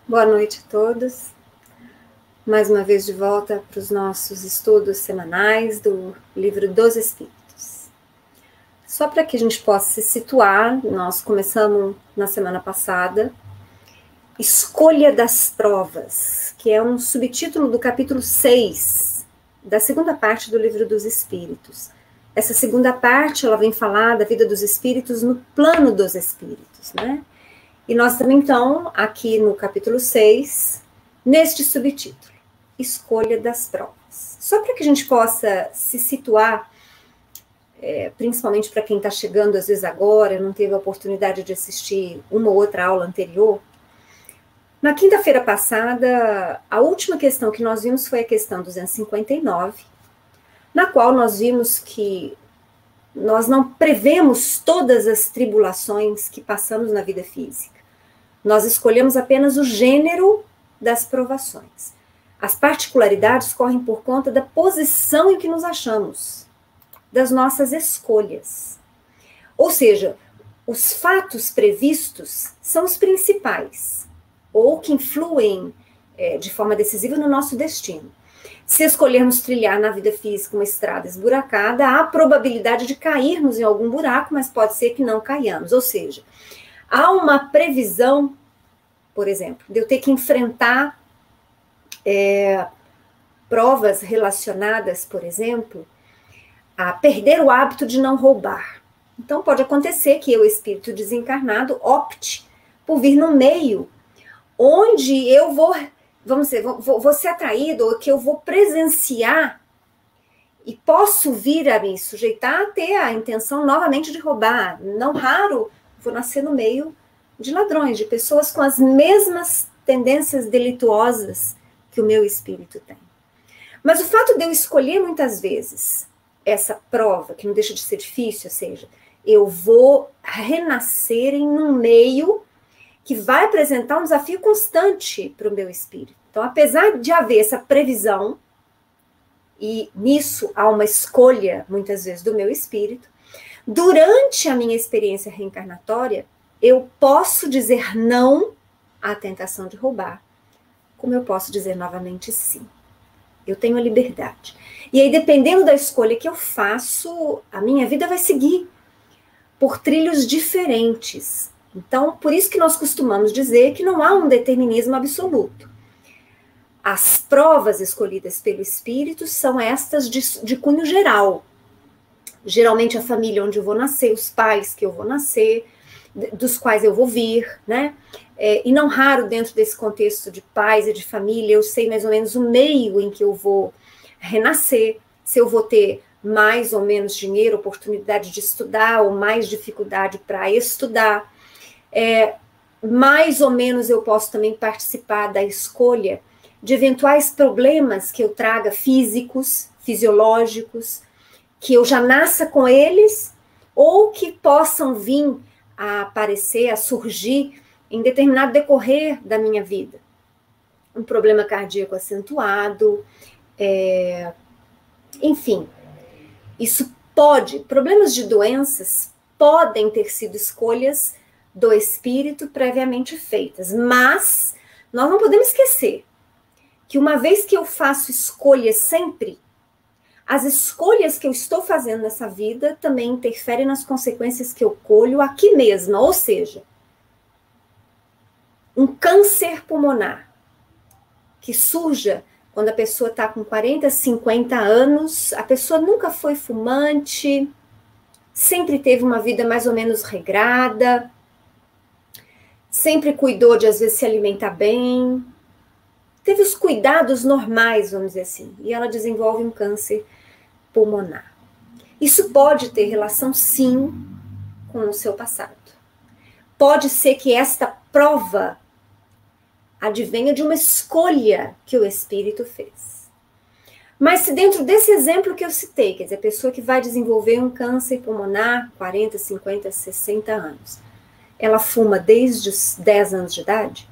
Boa noite a todos. Mais uma vez de volta para os nossos estudos semanais do Livro dos Espíritos. Só para que a gente possa se situar, nós começamos na semana passada, Escolha das Provas, que é um subtítulo do capítulo 6, da segunda parte do Livro dos Espíritos. Essa segunda parte, ela vem falar da vida dos espíritos no plano dos espíritos, né? E nós também, então, aqui no capítulo 6, neste subtítulo, Escolha das Provas. Só para que a gente possa se situar, principalmente para quem está chegando, às vezes agora, não teve a oportunidade de assistir uma ou outra aula anterior. Na quinta-feira passada, a última questão que nós vimos foi a questão 259, na qual nós vimos que nós não prevemos todas as tribulações que passamos na vida física. Nós escolhemos apenas o gênero das provações. As particularidades correm por conta da posição em que nos achamos, das nossas escolhas. Ou seja, os fatos previstos são os principais, ou que influem de forma decisiva no nosso destino. Se escolhermos trilhar na vida física uma estrada esburacada, há a probabilidade de cairmos em algum buraco, mas pode ser que não caiamos. Ou seja, há uma previsão, por exemplo, de eu ter que enfrentar provas relacionadas, por exemplo, a perder o hábito de não roubar. Então, pode acontecer que eu, espírito desencarnado, opte por vir no meio onde eu vou, vamos dizer, vou ser atraído, ou que eu vou presenciar e posso vir a me sujeitar a ter a intenção novamente de roubar. Não raro, vou nascer no meio de ladrões, de pessoas com as mesmas tendências delituosas que o meu espírito tem. Mas o fato de eu escolher muitas vezes essa prova, que não deixa de ser difícil, ou seja, eu vou renascer em um meio que vai apresentar um desafio constante para o meu espírito. Então, apesar de haver essa previsão, e nisso há uma escolha, muitas vezes, do meu espírito, durante a minha experiência reencarnatória, eu posso dizer não à tentação de roubar, como eu posso dizer novamente sim. Eu tenho a liberdade. E aí, dependendo da escolha que eu faço, a minha vida vai seguir por trilhos diferentes. Então, por isso que nós costumamos dizer que não há um determinismo absoluto. As provas escolhidas pelo espírito são estas de cunho geral. Geralmente a família onde eu vou nascer, os pais que eu vou nascer, dos quais eu vou vir, né? E não raro dentro desse contexto de pais e de família, eu sei mais ou menos o meio em que eu vou renascer, se eu vou ter mais ou menos dinheiro, oportunidade de estudar, ou mais dificuldade para estudar. Mais ou menos eu posso também participar da escolha de eventuais problemas que eu traga físicos, fisiológicos, que eu já nasça com eles, ou que possam vir a aparecer, a surgir em determinado decorrer da minha vida. Um problema cardíaco acentuado, enfim, isso pode, problemas de doenças podem ter sido escolhas do espírito previamente feitas, mas nós não podemos esquecer que uma vez que eu faço escolhas sempre, as escolhas que eu estou fazendo nessa vida também interferem nas consequências que eu colho aqui mesma, ou seja, um câncer pulmonar que surja quando a pessoa está com 40, 50 anos, a pessoa nunca foi fumante, sempre teve uma vida mais ou menos regrada, sempre cuidou de, às vezes, se alimentar bem, teve os cuidados normais, vamos dizer assim, e ela desenvolve um câncer pulmonar. Isso pode ter relação, sim, com o seu passado. Pode ser que esta prova advenha de uma escolha que o espírito fez. Mas se dentro desse exemplo que eu citei, quer dizer, a pessoa que vai desenvolver um câncer pulmonar, 40, 50, 60 anos, ela fuma desde os 10 anos de idade?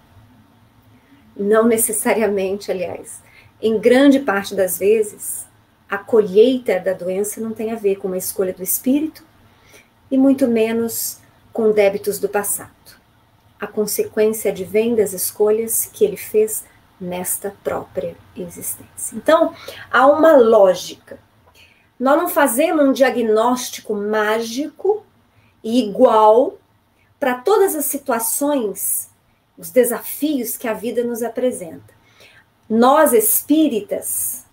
Não necessariamente, aliás. Em grande parte das vezes, a colheita da doença não tem a ver com uma escolha do espírito e muito menos com débitos do passado. a consequência advém das escolhas que ele fez nesta própria existência. Então, há uma lógica. Nós não fazemos um diagnóstico mágico e igual para todas as situações, os desafios que a vida nos apresenta. Nós espíritos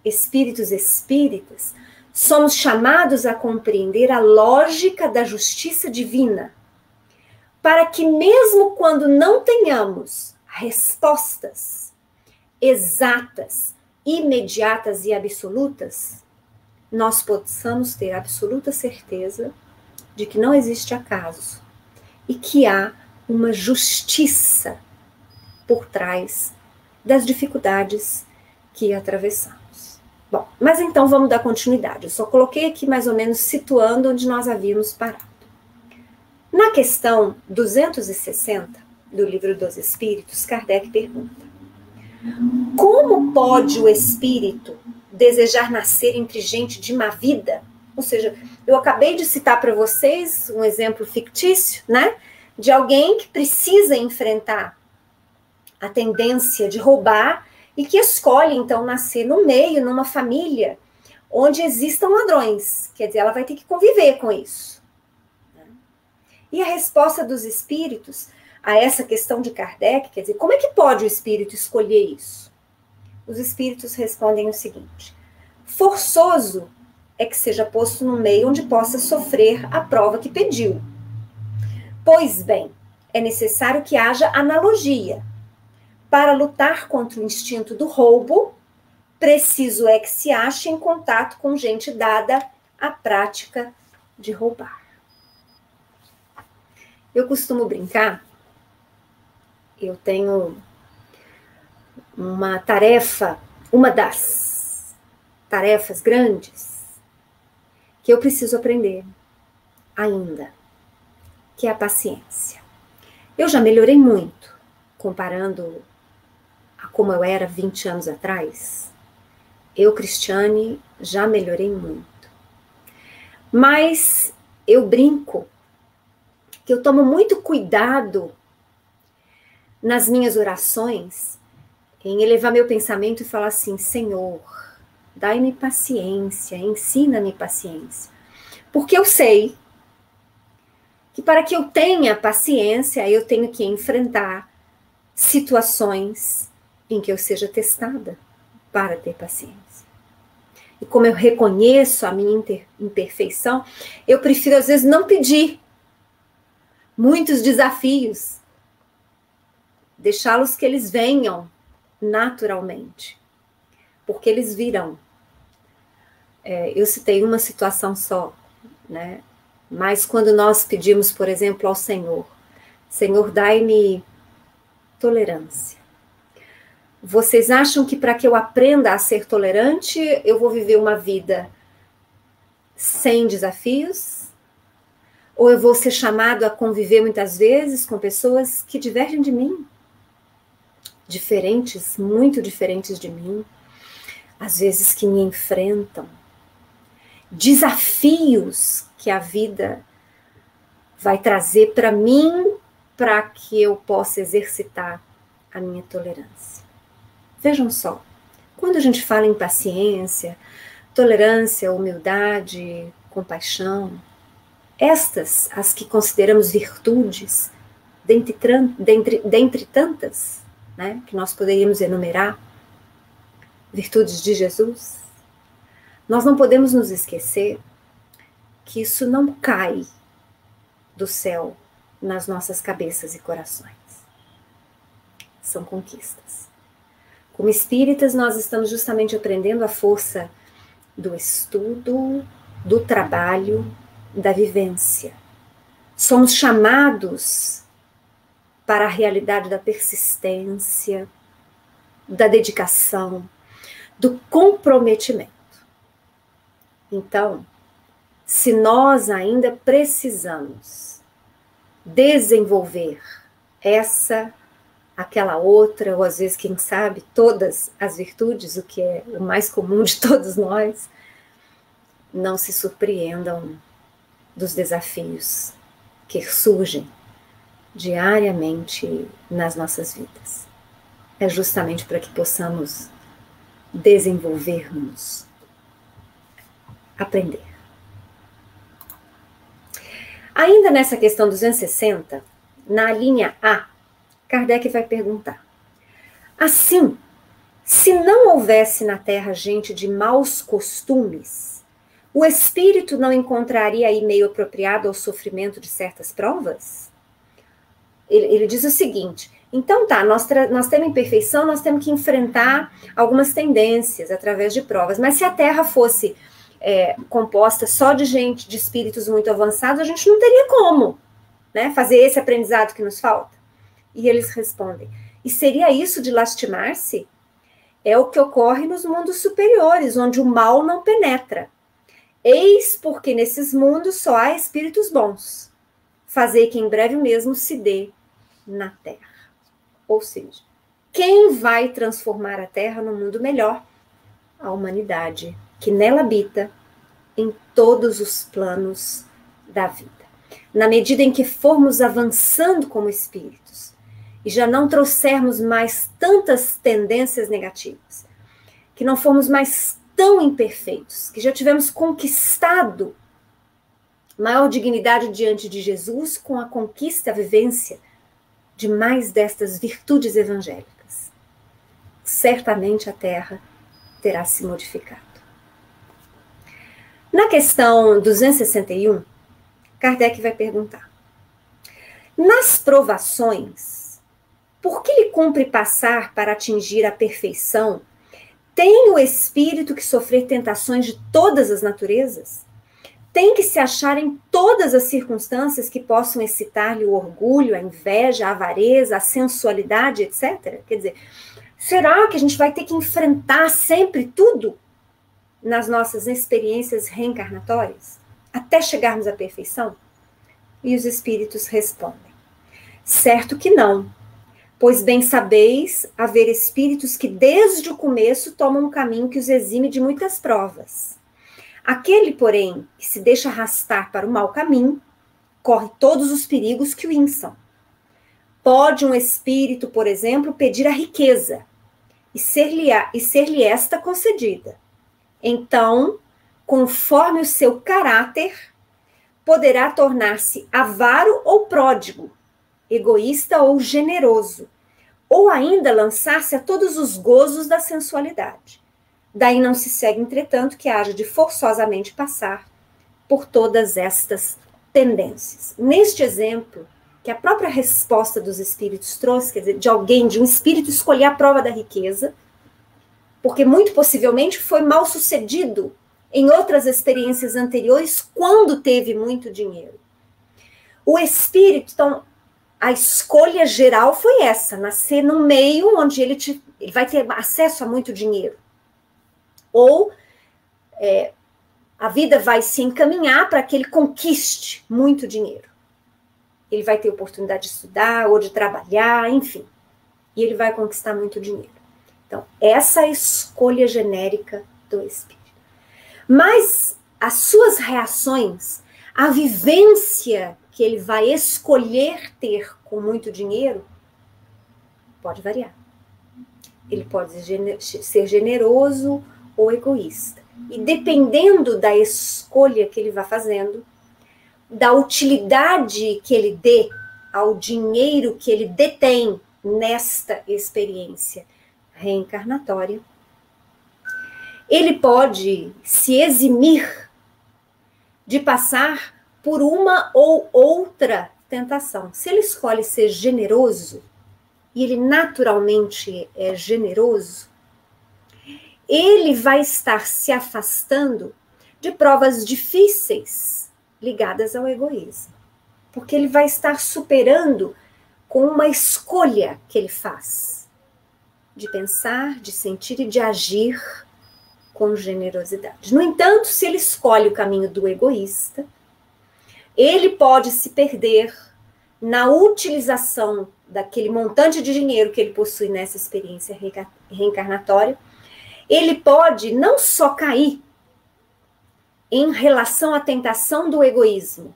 espíritas, somos chamados a compreender a lógica da justiça divina, para que mesmo quando não tenhamos respostas exatas, imediatas e absolutas, nós possamos ter absoluta certeza de que não existe acaso e que há uma justiça por trás das dificuldades que atravessamos. Bom, mas então vamos dar continuidade. Eu só coloquei aqui mais ou menos situando onde nós havíamos parado. Na questão 260 do Livro dos Espíritos, Kardec pergunta: como pode o espírito desejar nascer entre gente de má vida? Ou seja, eu acabei de citar para vocês um exemplo fictício, né? De alguém que precisa enfrentar a tendência de roubar e que escolhe, então, nascer no meio, numa família, onde existam ladrões. Quer dizer, ela vai ter que conviver com isso. E a resposta dos espíritos a essa questão de Kardec, quer dizer, como é que pode o espírito escolher isso? Os espíritos respondem o seguinte: forçoso é que seja posto no meio onde possa sofrer a prova que pediu. Pois bem, é necessário que haja analogia. Para lutar contra o instinto do roubo, preciso é que se ache em contato com gente dada à prática de roubar. Eu costumo brincar, eu tenho uma tarefa, uma das tarefas grandes que eu preciso aprender ainda, que é a paciência. Eu já melhorei muito, comparando a como eu era 20 anos atrás. Eu, Cristiane, já melhorei muito. Mas eu brinco que eu tomo muito cuidado nas minhas orações em elevar meu pensamento e falar assim: Senhor, dai-me paciência, ensina-me paciência. Porque eu sei que para que eu tenha paciência, eu tenho que enfrentar situações em que eu seja testada para ter paciência. E como eu reconheço a minha imperfeição, eu prefiro às vezes não pedir muitos desafios, deixá-los que eles venham naturalmente, porque eles virão. Eu citei uma situação só, né? Mas quando nós pedimos, por exemplo, ao Senhor, Senhor, dai-me tolerância. Vocês acham que para que eu aprenda a ser tolerante, eu vou viver uma vida sem desafios? Ou eu vou ser chamado a conviver muitas vezes com pessoas que divergem de mim? Diferentes, muito diferentes de mim. Às vezes que me enfrentam. Desafios que a vida vai trazer para mim, para que eu possa exercitar a minha tolerância. Vejam só, quando a gente fala em paciência, tolerância, humildade, compaixão, estas, as que consideramos virtudes, dentre tantas, né, que nós poderíamos enumerar, virtudes de Jesus, nós não podemos nos esquecer que isso não cai do céu nas nossas cabeças e corações. São conquistas. Como espíritas, nós estamos justamente aprendendo a força do estudo, do trabalho, da vivência. Somos chamados para a realidade da persistência, da dedicação, do comprometimento. Então, se nós ainda precisamos desenvolver essa, aquela outra, ou às vezes, quem sabe, todas as virtudes, o que é o mais comum de todos nós, não se surpreendam dos desafios que surgem diariamente nas nossas vidas. É justamente para que possamos desenvolvermos, aprender. Ainda nessa questão 260, na linha A, Kardec vai perguntar: assim, se não houvesse na Terra gente de maus costumes, o espírito não encontraria aí meio apropriado ao sofrimento de certas provas? Ele diz o seguinte: então tá, nós temos imperfeição, nós temos que enfrentar algumas tendências através de provas, mas se a Terra fosse composta só de gente, de espíritos muito avançados, a gente não teria como, né, fazer esse aprendizado que nos falta. E eles respondem: e seria isso de lastimar-se? É o que ocorre nos mundos superiores, onde o mal não penetra. Eis porque nesses mundos só há espíritos bons. Fazer que em breve mesmo se dê na Terra. Ou seja, quem vai transformar a Terra num mundo melhor? A humanidade, que nela habita em todos os planos da vida. Na medida em que formos avançando como espíritos e já não trouxermos mais tantas tendências negativas, que não formos mais tão imperfeitos, que já tivemos conquistado maior dignidade diante de Jesus com a conquista, a vivência de mais destas virtudes evangélicas, certamente a Terra terá se modificado. Na questão 261, Kardec vai perguntar: nas provações, por que lhe cumpre passar para atingir a perfeição? Tem o espírito que sofrer tentações de todas as naturezas? Tem que se achar em todas as circunstâncias que possam excitar-lhe o orgulho, a inveja, a avareza, a sensualidade, etc.? Quer dizer, será que a gente vai ter que enfrentar sempre tudo nas nossas experiências reencarnatórias, até chegarmos à perfeição? E os espíritos respondem: certo que não, pois bem sabeis haver espíritos que desde o começo tomam um caminho que os exime de muitas provas. Aquele, porém, que se deixa arrastar para o mau caminho, corre todos os perigos que o inçam. Pode um espírito, por exemplo, pedir a riqueza e ser-lhe esta concedida. Então, conforme o seu caráter, poderá tornar-se avaro ou pródigo, egoísta ou generoso, ou ainda lançar-se a todos os gozos da sensualidade. Daí não se segue, entretanto, que haja de forçosamente passar por todas estas tendências. Neste exemplo, que a própria resposta dos espíritos trouxe, quer dizer, de um espírito escolher a prova da riqueza, porque muito possivelmente foi mal sucedido em outras experiências anteriores quando teve muito dinheiro. O espírito, então, a escolha geral foi essa, nascer num meio onde ele vai ter acesso a muito dinheiro. Ou a vida vai se encaminhar para que ele conquiste muito dinheiro. Ele vai ter oportunidade de estudar ou de trabalhar, enfim. E ele vai conquistar muito dinheiro. Então, essa é a escolha genérica do espírito. Mas as suas reações, a vivência que ele vai escolher ter com muito dinheiro, pode variar. Ele pode ser generoso ou egoísta. E dependendo da escolha que ele vai fazendo, da utilidade que ele dê ao dinheiro que ele detém nesta experiência reencarnatória, ele pode se eximir de passar por uma ou outra tentação. Se ele escolhe ser generoso, e ele naturalmente é generoso, ele vai estar se afastando de provas difíceis ligadas ao egoísmo. Porque ele vai estar superando com uma escolha que ele faz, de pensar, de sentir e de agir com generosidade. No entanto, se ele escolhe o caminho do egoísta, ele pode se perder na utilização daquele montante de dinheiro que ele possui nessa experiência reencarnatória. Ele pode não só cair em relação à tentação do egoísmo,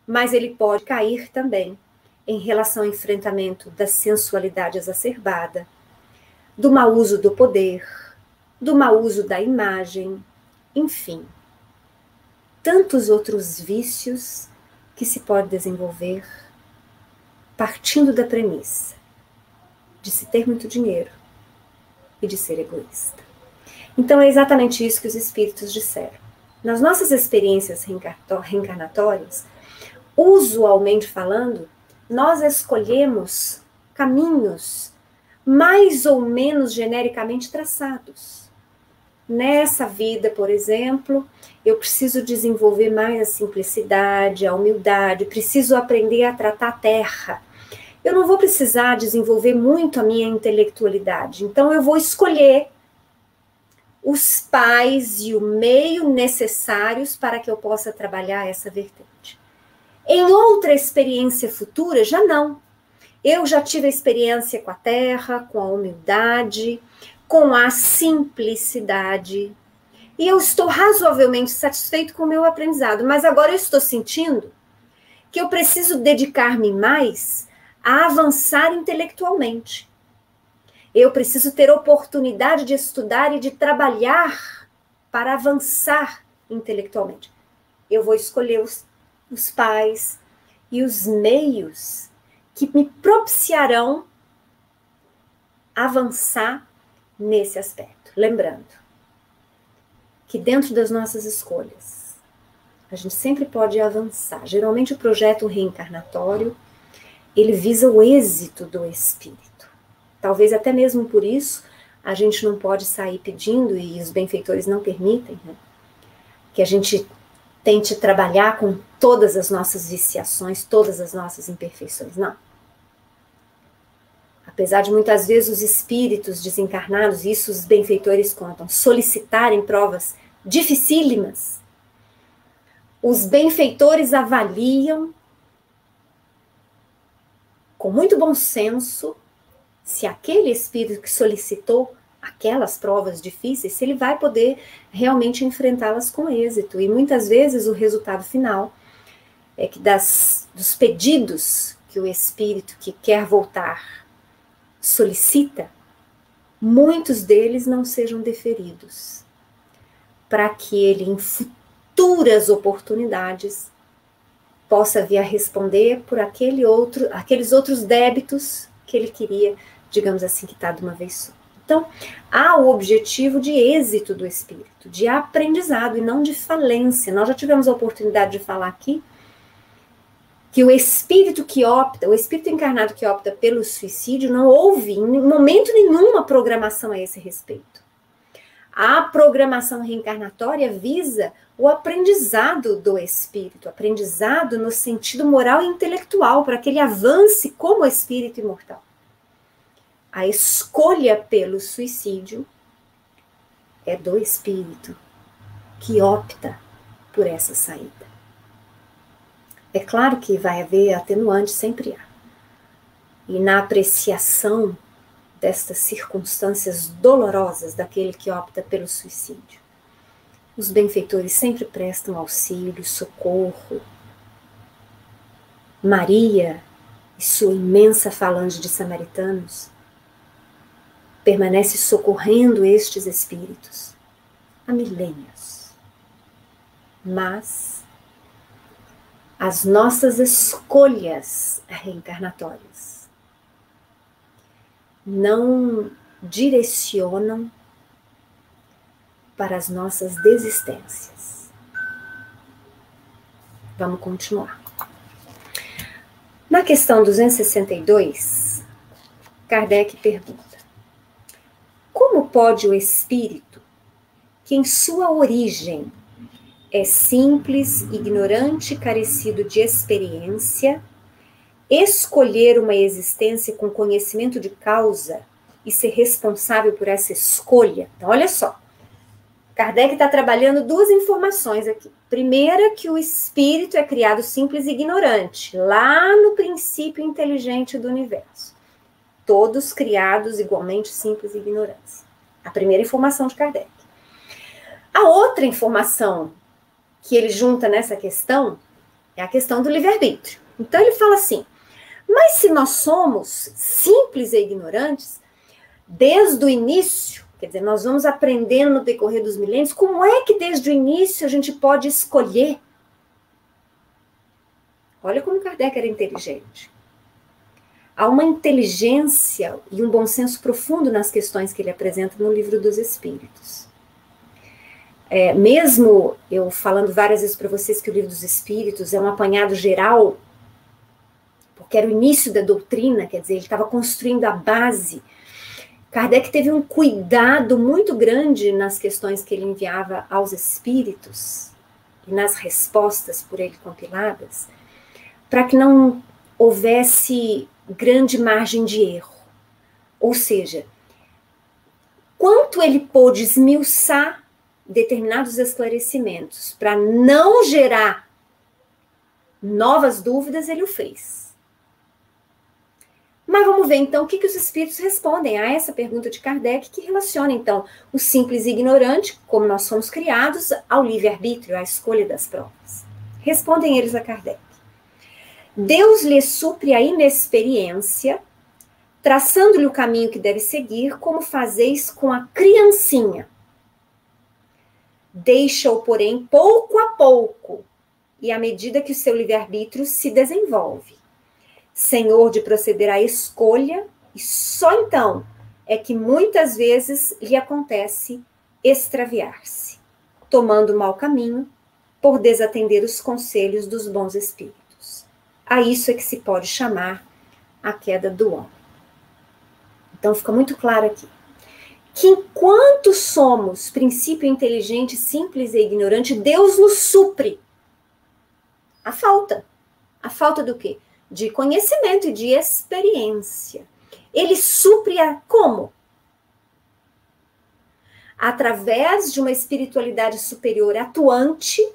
mas ele pode cair também em relação ao enfrentamento da sensualidade exacerbada, do mau uso do poder, do mau uso da imagem, enfim, tantos outros vícios que se pode desenvolver partindo da premissa de se ter muito dinheiro e de ser egoísta. Então é exatamente isso que os espíritos disseram. Nas nossas experiências reencarnatórias, usualmente falando, nós escolhemos caminhos mais ou menos genericamente traçados. Nessa vida, por exemplo, eu preciso desenvolver mais a simplicidade, a humildade, preciso aprender a tratar a terra. Eu não vou precisar desenvolver muito a minha intelectualidade, então eu vou escolher os pais e o meio necessários para que eu possa trabalhar essa vertente. Em outra experiência futura, já não. Eu já tive a experiência com a terra, com a humildade, com a simplicidade, e eu estou razoavelmente satisfeito com o meu aprendizado, mas agora eu estou sentindo que eu preciso dedicar-me mais a avançar intelectualmente. Eu preciso ter oportunidade de estudar e de trabalhar para avançar intelectualmente. Eu vou escolher os pais e os meios que me propiciarão avançar nesse aspecto. Lembrando que dentro das nossas escolhas, a gente sempre pode avançar. Geralmente o projeto reencarnatório, ele visa o êxito do espírito. Talvez até mesmo por isso, a gente não pode sair pedindo, e os benfeitores não permitem, né, que a gente tente trabalhar com todas as nossas viciações, todas as nossas imperfeições. Não. Apesar de muitas vezes os espíritos desencarnados, isso os benfeitores contam, solicitarem provas dificílimas, os benfeitores avaliam com muito bom senso se aquele espírito que solicitou aquelas provas difíceis, se ele vai poder realmente enfrentá-las com êxito. E muitas vezes o resultado final é que dos pedidos que o espírito que quer voltar solicita, muitos deles não sejam deferidos, para que ele, em futuras oportunidades, possa vir a responder por aqueles outros débitos que ele queria, digamos assim, quitar de uma vez só. Então, há o objetivo de êxito do espírito, de aprendizado e não de falência. Nós já tivemos a oportunidade de falar aqui que o espírito encarnado que opta pelo suicídio, não houve em momento nenhum uma programação a esse respeito. A programação reencarnatória visa o aprendizado do espírito, aprendizado no sentido moral e intelectual, para que ele avance como espírito imortal. A escolha pelo suicídio é do espírito que opta por essa saída. É claro que vai haver atenuante, sempre há. E na apreciação destas circunstâncias dolorosas daquele que opta pelo suicídio, os benfeitores sempre prestam auxílio, socorro. Maria e sua imensa falange de samaritanos permanece socorrendo estes espíritos há milênios. Mas as nossas escolhas reencarnatórias não direcionam para as nossas desistências. Vamos continuar. Na questão 262, Kardec pergunta: como pode o espírito, que em sua origem é simples, ignorante, carecido de experiência, escolher uma existência com conhecimento de causa e ser responsável por essa escolha? Então, olha só, Kardec está trabalhando duas informações aqui. Primeira, que o espírito é criado simples e ignorante, lá no princípio inteligente do universo. Todos criados igualmente simples e ignorantes. A primeira informação de Kardec. A outra informação que ele junta nessa questão é a questão do livre-arbítrio. Então ele fala assim: Mas se nós somos simples e ignorantes, desde o início, quer dizer, nós vamos aprendendo no decorrer dos milênios, como é que desde o início a gente pode escolher? Olha como Kardec era inteligente. Há uma inteligência e um bom senso profundo nas questões que ele apresenta no Livro dos Espíritos. Mesmo eu falando várias vezes para vocês que o Livro dos Espíritos é um apanhado geral, porque era o início da doutrina, quer dizer, ele estava construindo a base. Kardec teve um cuidado muito grande nas questões que ele enviava aos espíritos e nas respostas por ele compiladas, para que não houvesse grande margem de erro. Ou seja, quanto ele pôde esmiuçar determinados esclarecimentos para não gerar novas dúvidas, ele o fez. Mas vamos ver, então, o que os espíritos respondem a essa pergunta de Kardec, que relaciona, então, o simples e ignorante, como nós somos criados, ao livre-arbítrio, à escolha das provas. Respondem eles a Kardec. Deus lhe supre a inexperiência, traçando-lhe o caminho que deve seguir, como fazeis com a criancinha. Deixa-o, porém, pouco a pouco, e à medida que o seu livre-arbítrio se desenvolve. Senhor de proceder à escolha, e só então é que muitas vezes lhe acontece extraviar-se, tomando o mau caminho por desatender os conselhos dos bons espíritos. A isso é que se pode chamar a queda do homem. Então fica muito claro aqui que enquanto somos princípio inteligente, simples e ignorante, Deus nos supre a falta. A falta do quê? De conhecimento e de experiência. Ele supre como? Através de uma espiritualidade superior atuante,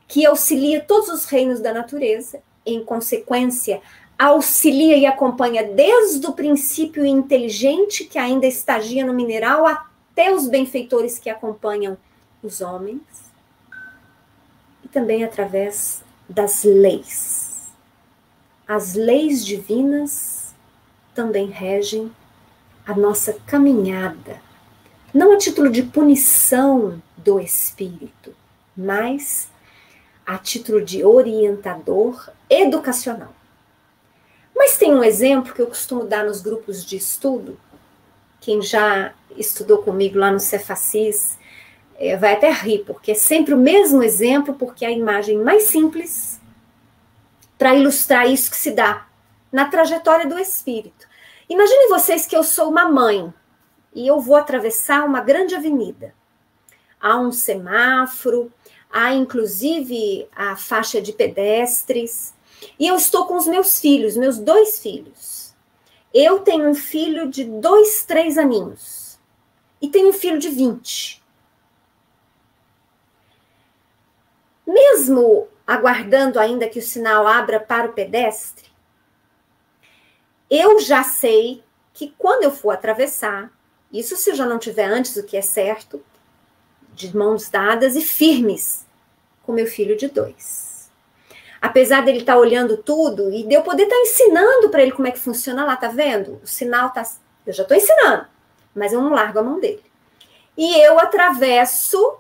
que auxilia todos os reinos da natureza, em consequência, auxilia e acompanha desde o princípio inteligente, que ainda estagia no mineral, até os benfeitores que acompanham os homens, e também através das leis. As leis divinas também regem a nossa caminhada, não a título de punição do espírito, mas a título de orientador educacional. Mas tem um exemplo que eu costumo dar nos grupos de estudo, quem já estudou comigo lá no Cefacis vai até rir, porque é sempre o mesmo exemplo, porque é a imagem mais simples para ilustrar isso que se dá na trajetória do espírito. Imaginem vocês que eu sou uma mãe e eu vou atravessar uma grande avenida. Há um semáforo, há inclusive a faixa de pedestres, e eu estou com os meus filhos, meus 2 filhos. Eu tenho um filho de 2, 3 aninhos e tenho um filho de 20. Mesmo aguardando ainda que o sinal abra para o pedestre, eu já sei que quando eu for atravessar, isso se eu já não tiver antes, o que é certo, de mãos dadas e firmes com meu filho de 2. Apesar dele estar olhando tudo e de eu poder estar ensinando para ele como é que funciona lá, tá vendo? O sinal tá... Eu já estou ensinando, mas eu não largo a mão dele. E eu atravesso...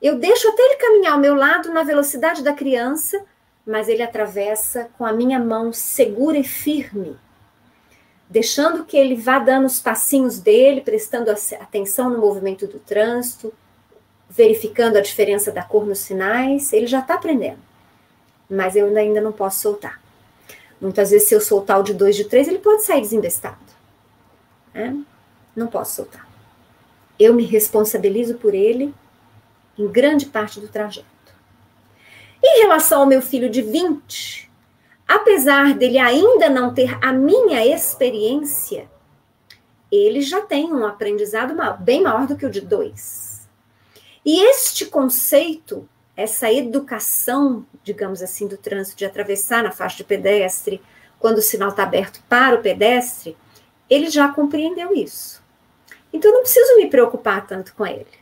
Eu deixo até ele caminhar ao meu lado na velocidade da criança, mas ele atravessa com a minha mão segura e firme, deixando que ele vá dando os passinhos dele, prestando atenção no movimento do trânsito, verificando a diferença da cor nos sinais. Ele já está aprendendo, mas eu ainda não posso soltar. Muitas vezes, se eu soltar o de 2, de 3, ele pode sair desembestado. Não posso soltar. Eu me responsabilizo por ele em grande parte do trajeto. Em relação ao meu filho de 20, apesar dele ainda não ter a minha experiência, ele já tem um aprendizado bem maior do que o de 2. E este conceito, essa educação, digamos assim, do trânsito, de atravessar na faixa de pedestre, quando o sinal está aberto para o pedestre, ele já compreendeu isso. Então, eu não preciso me preocupar tanto com ele.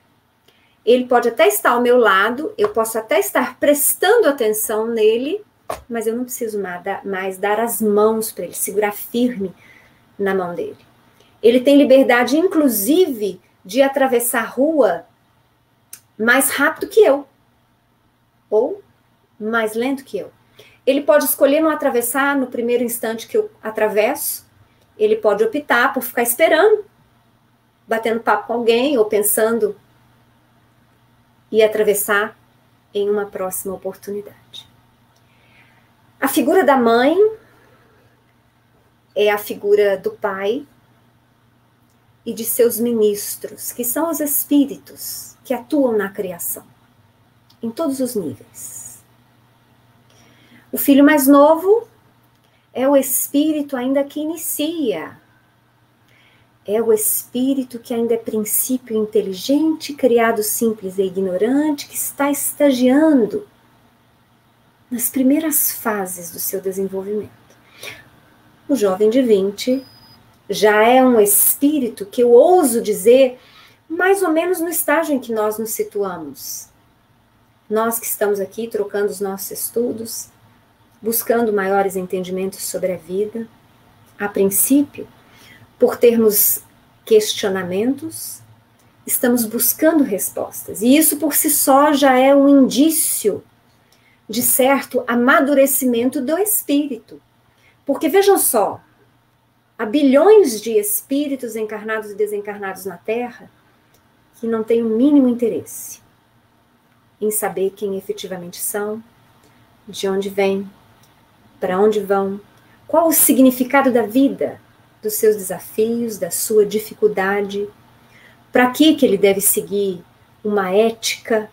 Ele pode até estar ao meu lado, eu posso até estar prestando atenção nele, mas eu não preciso mais dar as mãos para ele, segurar firme na mão dele. Ele tem liberdade, inclusive, de atravessar a rua mais rápido que eu, ou mais lento que eu. Ele pode escolher não atravessar no primeiro instante que eu atravesso, ele pode optar por ficar esperando, batendo papo com alguém, ou pensando e atravessar em uma próxima oportunidade. A figura da mãe é a figura do pai e de seus ministros, que são os espíritos que atuam na criação, em todos os níveis. O filho mais novo é o espírito ainda que inicia, é o espírito que ainda é princípio inteligente, criado simples e ignorante, que está estagiando nas primeiras fases do seu desenvolvimento. O jovem de 20 já é um espírito que eu ouso dizer mais ou menos no estágio em que nós nos situamos. Nós que estamos aqui trocando os nossos estudos, buscando maiores entendimentos sobre a vida, a princípio, por termos questionamentos, estamos buscando respostas. E isso por si só já é um indício de certo amadurecimento do espírito. Porque vejam só, há bilhões de espíritos encarnados e desencarnados na Terra que não têm o mínimo interesse em saber quem efetivamente são, de onde vêm, para onde vão, qual o significado da vida, dos seus desafios, da sua dificuldade, para que ele deve seguir uma ética,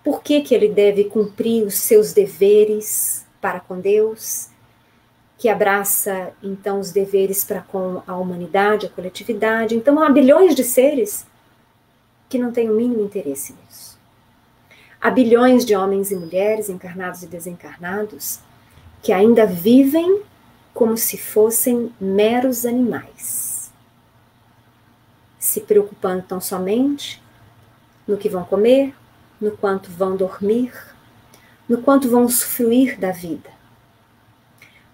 por que ele deve cumprir os seus deveres para com Deus, que abraça, então, os deveres para com a humanidade, a coletividade. Então, há bilhões de seres que não têm o mínimo interesse nisso. Há bilhões de homens e mulheres, encarnados e desencarnados, que ainda vivem como se fossem meros animais, se preocupando tão somente no que vão comer, no quanto vão dormir, no quanto vão usufruir da vida,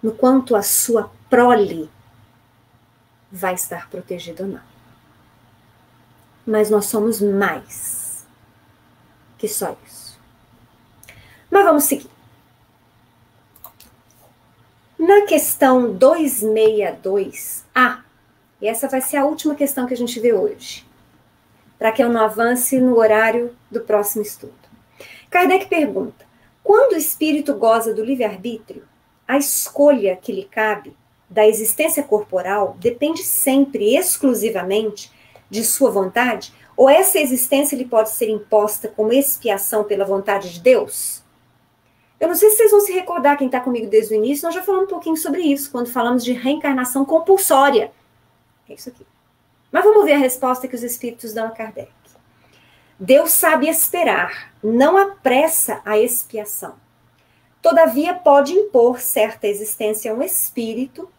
no quanto a sua prole vai estar protegida ou não. Mas nós somos mais que só isso. Mas vamos seguir. Na questão 262A, e essa vai ser a última questão que a gente vê hoje, para que eu não avance no horário do próximo estudo. Kardec pergunta: quando o espírito goza do livre-arbítrio, a escolha que lhe cabe da existência corporal depende sempre, exclusivamente, de sua vontade? Ou essa existência lhe pode ser imposta como expiação pela vontade de Deus? Eu não sei se vocês vão se recordar, quem está comigo desde o início, nós já falamos um pouquinho sobre isso, quando falamos de reencarnação compulsória. É isso aqui. Mas vamos ver a resposta que os espíritos dão a Kardec. Deus sabe esperar, não apressa a expiação. Todavia pode impor certa existência a um espírito,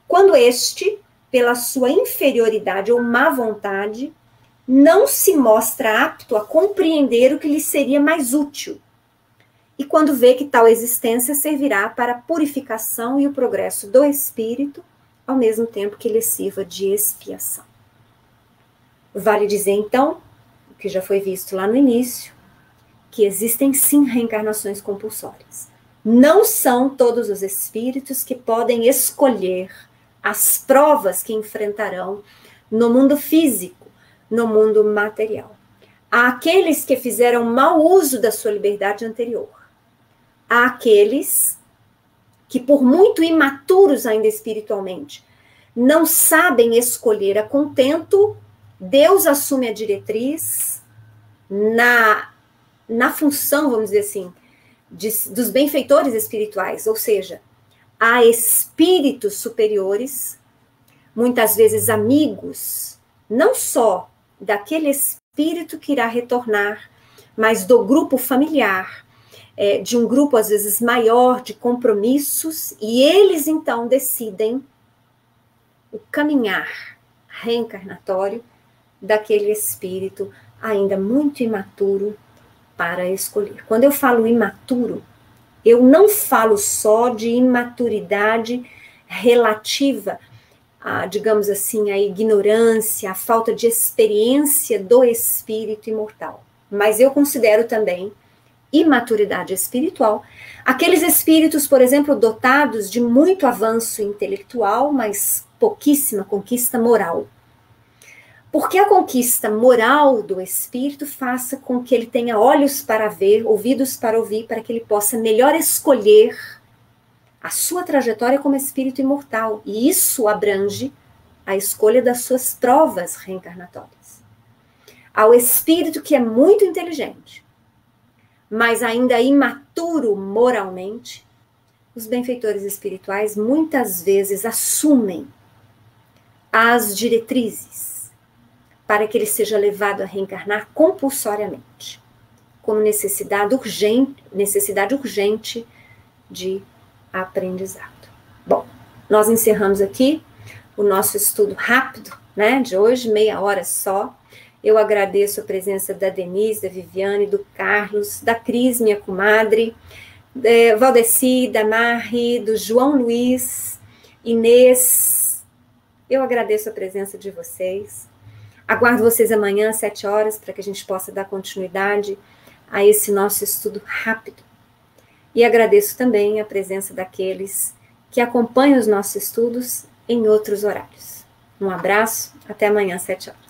quando este, pela sua inferioridade ou má vontade, não se mostra apto a compreender o que lhe seria mais útil, e quando vê que tal existência servirá para a purificação e o progresso do espírito, ao mesmo tempo que lhe sirva de expiação. Vale dizer, então, o que já foi visto lá no início, que existem sim reencarnações compulsórias. Não são todos os espíritos que podem escolher as provas que enfrentarão no mundo físico, no mundo material. Há aqueles que fizeram mau uso da sua liberdade anterior. Há aqueles que, por muito imaturos ainda espiritualmente, não sabem escolher a contento. Deus assume a diretriz na função, vamos dizer assim, dos benfeitores espirituais, ou seja, há espíritos superiores, muitas vezes amigos, não só daquele espírito que irá retornar, mas do grupo familiar, de um grupo às vezes maior de compromissos, e eles então decidem o caminhar reencarnatório daquele espírito ainda muito imaturo para escolher. Quando eu falo imaturo, Eu não falo só de imaturidade relativa a, digamos assim, a ignorância, a falta de experiência do espírito imortal. Mas eu considero também imaturidade espiritual aqueles espíritos, por exemplo, dotados de muito avanço intelectual, mas pouquíssima conquista moral. Porque a conquista moral do espírito faça com que ele tenha olhos para ver, ouvidos para ouvir, para que ele possa melhor escolher a sua trajetória como espírito imortal. E isso abrange a escolha das suas provas reencarnatórias. Ao espírito que é muito inteligente, mas ainda imaturo moralmente, os benfeitores espirituais muitas vezes assumem as diretrizes para que ele seja levado a reencarnar compulsoriamente, como necessidade urgente de aprendizado. Bom, nós encerramos aqui o nosso estudo rápido, né, de hoje, meia hora só. Eu agradeço a presença da Denise, da Viviane, do Carlos, da Cris, minha comadre, Valdeci, da Marri, do João Luiz, Inês. Eu agradeço a presença de vocês. Aguardo vocês amanhã às 7 horas para que a gente possa dar continuidade a esse nosso estudo rápido. E agradeço também a presença daqueles que acompanham os nossos estudos em outros horários. Um abraço, até amanhã às 7 horas.